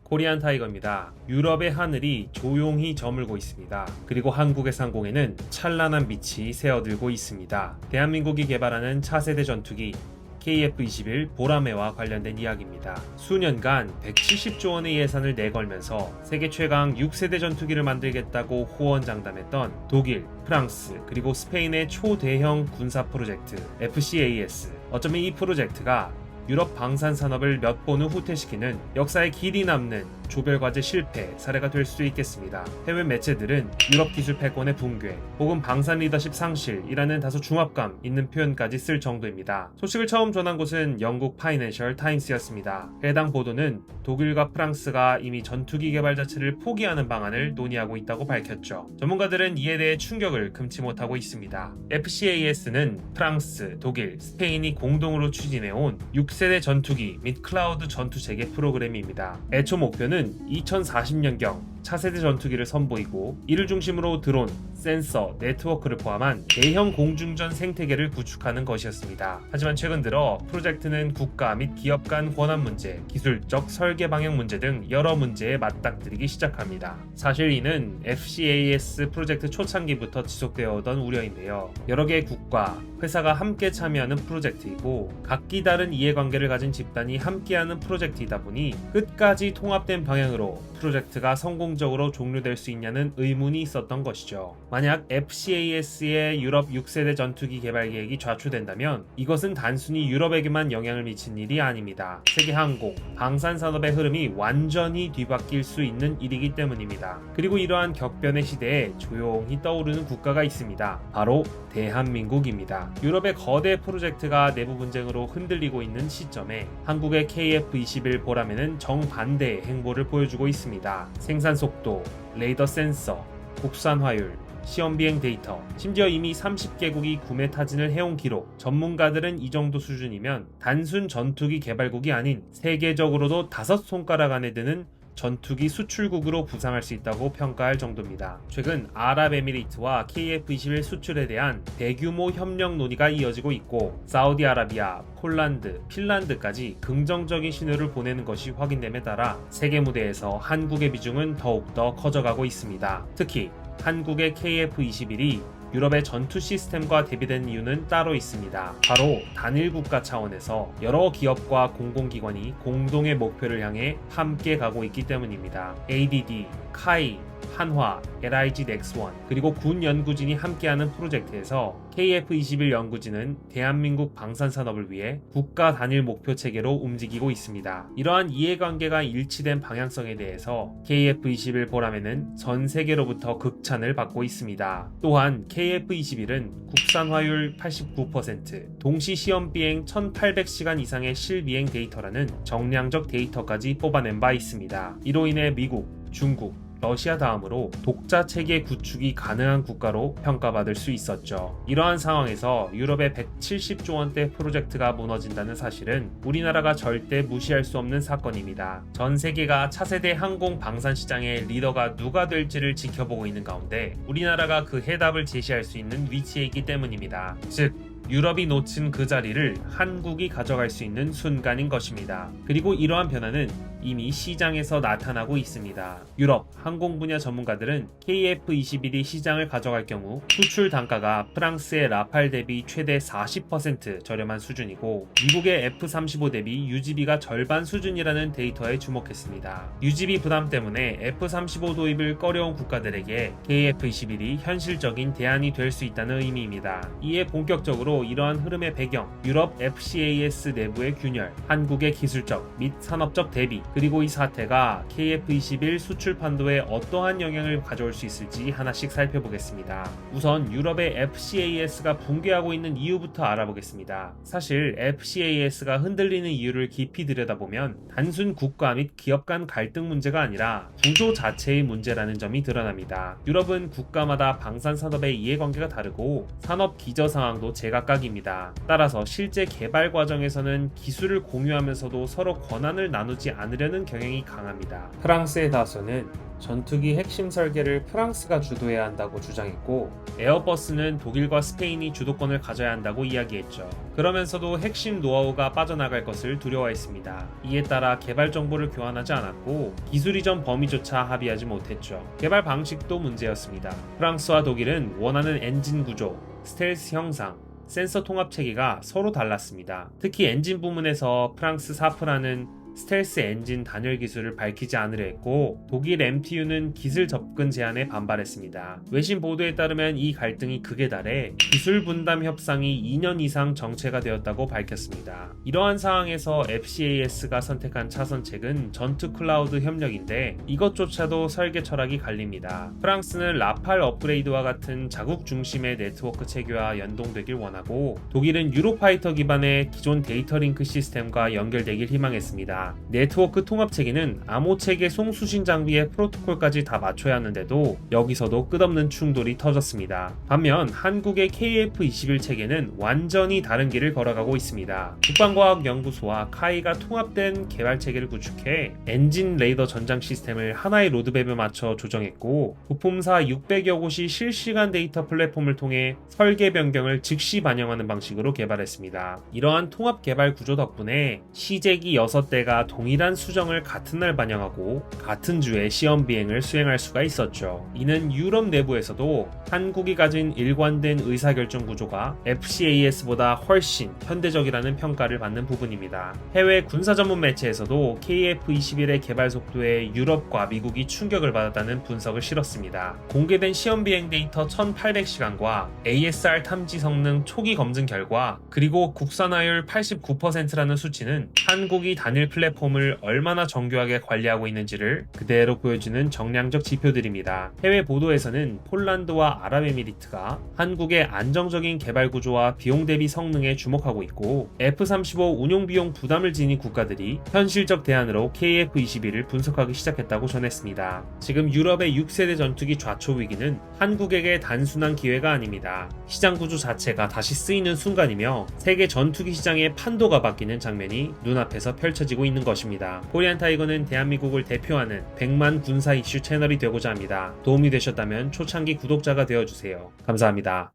코리안 타이거입니다. 유럽의 하늘이 조용히 저물고 있습니다. 그리고 한국의 상공에는 찬란한 빛이 새어들고 있습니다. 대한민국이 개발하는 차세대 전투기 KF-21 보라매와 관련된 이야기입니다. 수년간 170조 원의 예산을 내걸면서 세계 최강 6세대 전투기를 만들겠다고 호언장담했던 독일, 프랑스, 그리고 스페인의 초대형 군사 프로젝트 FCAS. 어쩌면 이 프로젝트가 유럽 방산 산업을 몇 번 후 후퇴시키는 역사에 길이 남는 조별과제 실패 사례가 될 수도 있겠습니다. 해외 매체들은 유럽 기술 패권의 붕괴 혹은 방산 리더십 상실이라는 다소 중압감 있는 표현까지 쓸 정도입니다. 소식을 처음 전한 곳은 영국 파이낸셜 타임스였습니다. 해당 보도는 독일과 프랑스가 이미 전투기 개발 자체를 포기하는 방안을 논의하고 있다고 밝혔죠. 전문가들은 이에 대해 충격을 금치 못하고 있습니다. FCAS는 프랑스, 독일, 스페인이 공동으로 추진해온 6세대 전투기 및 클라우드 전투 체계 프로그램입니다. 애초 목표는 2040년경 차세대 전투기를 선보이고 이를 중심으로 드론, 센서, 네트워크를 포함한 대형 공중전 생태계를 구축하는 것이었습니다. 하지만 최근 들어 프로젝트는 국가 및 기업 간 권한 문제, 기술적 설계 방향 문제 등 여러 문제에 맞닥뜨리기 시작합니다. 사실 이는 FCAS 프로젝트 초창기부터 지속되어 오던 우려인데요. 여러 개의 국가, 회사가 함께 참여하는 프로젝트이고 각기 다른 이해관계를 가진 집단이 함께하는 프로젝트이다 보니 끝까지 통합된 방향으로 프로젝트가 성공적으로 종료될 수 있냐는 의문이 있었던 것이죠. 만약 FCAS의 유럽 6세대 전투기 개발 계획이 좌초된다면 이것은 단순히 유럽에게만 영향을 미친 일이 아닙니다. 세계 항공, 방산 산업의 흐름이 완전히 뒤바뀔 수 있는 일이기 때문입니다. 그리고 이러한 격변의 시대에 조용히 떠오르는 국가가 있습니다. 바로 대한민국입니다. 유럽의 거대 프로젝트가 내부 분쟁으로 흔들리고 있는 시점에 한국의 KF-21 보라매는 정반대의 행보를 보여주고 있습니다. 생산 속도, 레이더 센서, 국산 화율, 시험 비행 데이터, 심지어 이미 30개국이 구매 타진을 해온 기록. 전문가들은 이 정도 수준이면 단순 전투기 개발국이 아닌 세계적으로도 5손가락 안에 드는 전투기 수출국으로 부상할 수 있다고 평가할 정도입니다. 최근 아랍에미리트와 KF-21 수출에 대한 대규모 협력 논의가 이어지고 있고 사우디아라비아, 폴란드, 핀란드까지 긍정적인 신호를 보내는 것이 확인됨에 따라 세계 무대에서 한국의 비중은 더욱더 커져가고 있습니다. 특히 한국의 KF-21이 유럽의 전투 시스템과 대비된 이유는 따로 있습니다. 바로 단일 국가 차원에서 여러 기업과 공공기관이 공동의 목표를 향해 함께 가고 있기 때문입니다. ADD, 카이, 한화, LIG 넥스원, 그리고 군 연구진이 함께하는 프로젝트에서 KF-21 연구진은 대한민국 방산산업을 위해 국가 단일 목표 체계로 움직이고 있습니다. 이러한 이해관계가 일치된 방향성에 대해서 KF-21 보라매는 전 세계로부터 극찬을 받고 있습니다. 또한 KF-21은 국산 화율 89%, 동시 시험 비행 1800시간 이상의 실비행 데이터라는 정량적 데이터까지 뽑아낸 바 있습니다. 이로 인해 미국, 중국, 러시아 다음으로 독자 체계 구축이 가능한 국가로 평가받을 수 있었죠. 이러한 상황에서 유럽의 170조 원대 프로젝트가 무너진다는 사실은 우리나라가 절대 무시할 수 없는 사건입니다. 전 세계가 차세대 항공 방산 시장의 리더가 누가 될지를 지켜보고 있는 가운데 우리나라가 그 해답을 제시할 수 있는 위치에 있기 때문입니다. 즉 유럽이 놓친 그 자리를 한국이 가져갈 수 있는 순간인 것입니다. 그리고 이러한 변화는 이미 시장에서 나타나고 있습니다. 유럽 항공 분야 전문가들은 KF-21이 시장을 가져갈 경우 수출 단가가 프랑스의 라팔 대비 최대 40% 저렴한 수준이고 미국의 F-35 대비 유지비가 절반 수준이라는 데이터에 주목했습니다. 유지비 부담 때문에 F-35 도입을 꺼려온 국가들에게 KF-21이 현실적인 대안이 될 수 있다는 의미입니다. 이에 본격적으로 이러한 흐름의 배경, 유럽 FCAS 내부의 균열, 한국의 기술적 및 산업적 대비, 그리고 이 사태가 KF-21 수출 판도에 어떠한 영향을 가져올 수 있을지 하나씩 살펴보겠습니다. 우선 유럽의 FCAS가 붕괴하고 있는 이유부터 알아보겠습니다. 사실 FCAS가 흔들리는 이유를 깊이 들여다보면 단순 국가 및 기업 간 갈등 문제가 아니라 구조 자체의 문제라는 점이 드러납니다. 유럽은 국가마다 방산 산업의 이해관계가 다르고 산업 기저 상황도 제각각입니다. 따라서 실제 개발 과정에서는 기술을 공유하면서도 서로 권한을 나누지 않을 받으려는 경향이 강합니다. 프랑스의 다소는 전투기 핵심 설계를 프랑스가 주도해야 한다고 주장했고, 에어버스는 독일과 스페인이 주도권을 가져야 한다고 이야기했죠. 그러면서도 핵심 노하우가 빠져나갈 것을 두려워했습니다. 이에 따라 개발 정보를 교환하지 않았고 기술 이전 범위조차 합의하지 못했죠. 개발 방식도 문제였습니다. 프랑스와 독일은 원하는 엔진 구조, 스텔스 형상, 센서 통합 체계가 서로 달랐습니다. 특히 엔진 부문에서 프랑스 사프라는 스텔스 엔진 단열 기술을 밝히지 않으려 했고, 독일 MTU는 기술 접근 제한에 반발했습니다. 외신 보도에 따르면 이 갈등이 극에 달해 기술 분담 협상이 2년 이상 정체가 되었다고 밝혔습니다. 이러한 상황에서 FCAS가 선택한 차선책은 전투 클라우드 협력인데, 이것조차도 설계 철학이 갈립니다. 프랑스는 라팔 업그레이드와 같은 자국 중심의 네트워크 체계와 연동되길 원하고, 독일은 유로파이터 기반의 기존 데이터 링크 시스템과 연결되길 희망했습니다. 네트워크 통합 체계는 암호 체계 송수신 장비의 프로토콜까지 다 맞춰야 하는데도 여기서도 끝없는 충돌이 터졌습니다. 반면 한국의 KF-21 체계는 완전히 다른 길을 걸어가고 있습니다. 국방과학연구소와 카이가 통합된 개발 체계를 구축해 엔진 레이더 전장 시스템을 하나의 로드맵에 맞춰 조정했고, 부품사 600여 곳이 실시간 데이터 플랫폼을 통해 설계 변경을 즉시 반영하는 방식으로 개발했습니다. 이러한 통합 개발 구조 덕분에 시제기 6대가 동일한 수정을 같은 날 반영하고 같은 주에 시험 비행을 수행할 수가 있었죠. 이는 유럽 내부에서도 한국이 가진 일관된 의사결정 구조가 FCAS보다 훨씬 현대적이라는 평가를 받는 부분입니다. 해외 군사 전문 매체에서도 KF-21의 개발 속도에 유럽과 미국이 충격을 받았다는 분석을 실었습니다. 공개된 시험 비행 데이터 1800시간과 ASR 탐지 성능 초기 검증 결과, 그리고 국산화율 89%라는 수치는 한국이 단일 플랫폼을 얼마나 정교하게 관리하고 있는지를 그대로 보여주는 정량적 지표들입니다. 해외 보도에서는 폴란드와 아랍에미리트가 한국의 안정적인 개발 구조와 비용 대비 성능에 주목하고 있고, F-35 운용 비용 부담을 지닌 국가들이 현실적 대안으로 KF-21을 분석하기 시작했다고 전했습니다. 지금 유럽의 6세대 전투기 좌초 위기는 한국에게 단순한 기회가 아닙니다. 시장 구조 자체가 다시 쓰이는 순간이며 세계 전투기 시장의 판도가 바뀌는 장면이 눈앞에서 펼쳐지고 있는 것입니다. 코리안 타이거는 대한민국을 대표하는 100만 군사 이슈 채널이 되고자 합니다. 도움이 되셨다면 초창기 구독자가 되어주세요. 감사합니다.